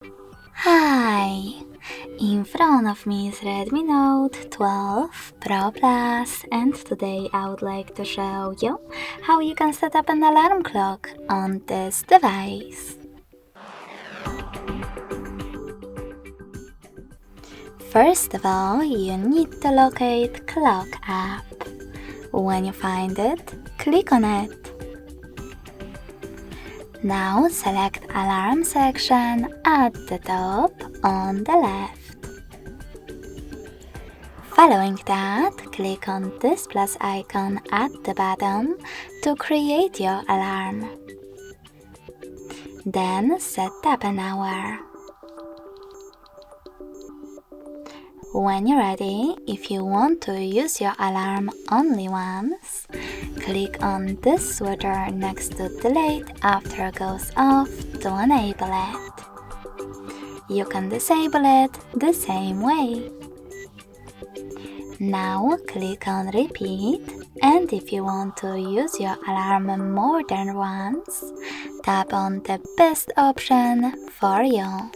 Hi! In front of me is Redmi Note 12 Pro Plus, and today I would like to show you how you can set up an alarm clock on this device. First of all, you need to locate Clock app. When you find it, click on it. Now select Alarm section at the top on the left. Following that, click on this plus icon at the bottom to create your alarm. Then set up an hour. When you're ready, if you want to use your alarm only once, click on this switcher next to delete after it goes off to enable it. You can disable it the same way. Now click on repeat, and if you want to use your alarm more than once, tap on the best option for you: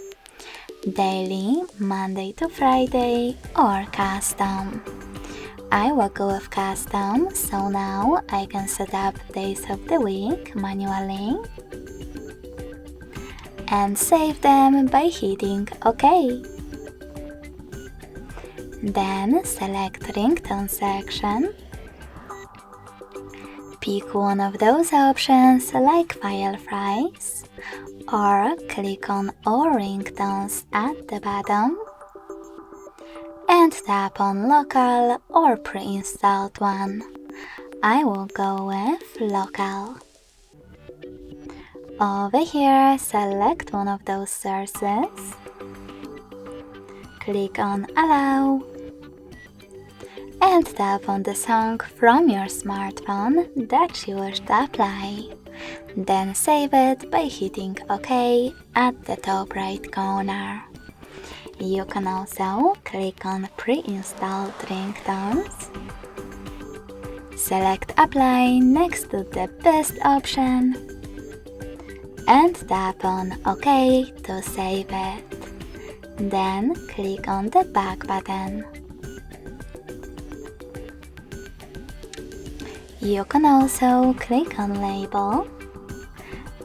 daily, Monday to Friday, or custom. I will go with custom, so now I can set up days of the week manually and save them by hitting OK. Then select Ringtone section. Pick one of those options like file price, or click on all ringtones at the bottom and tap on local or pre-installed one. I will go with local. Over here, select one of those sources, click on allow, and tap on the song from your smartphone that you wish to apply. Then save it by hitting OK at the top right corner. You can also click on pre-installed ringtones, select apply next to the best option, and tap on OK to save it. Then click on the back button. You can also click on label.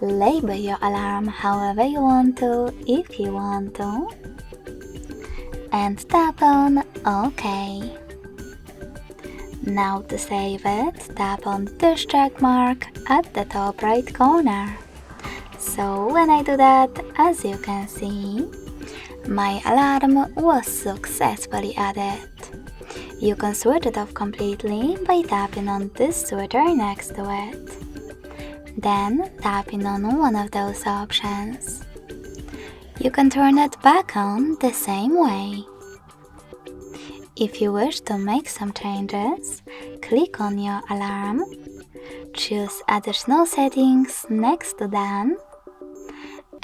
Label your alarm however you want to, if you want to, and tap on OK. Now to save it, tap on this check mark at the top right corner. So when I do that, as you can see, my alarm was successfully added. You can switch it off completely by tapping on this switcher next to it. Then tapping on one of those options. You can turn it back on the same way. If you wish to make some changes, click on your alarm, choose additional settings next to done,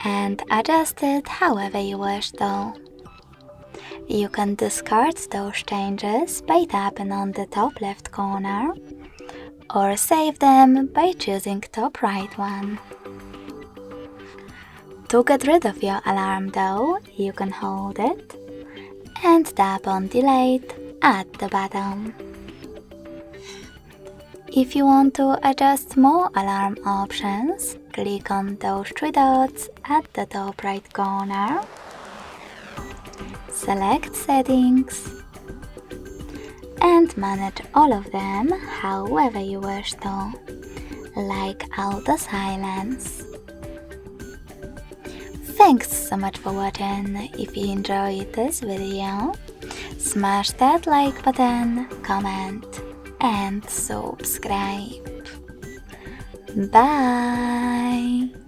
and adjust it however you wish to. You can discard those changes by tapping on the top left corner, or save them by choosing top right one. To get rid of your alarm though, you can hold it and tap on delete at the bottom. If you want to adjust more alarm options, click on those three dots at the top right corner, select settings, and manage all of them however you wish to, like auto silence. Thanks so much for watching. If you enjoyed this video, smash that like button, comment, and subscribe. Bye!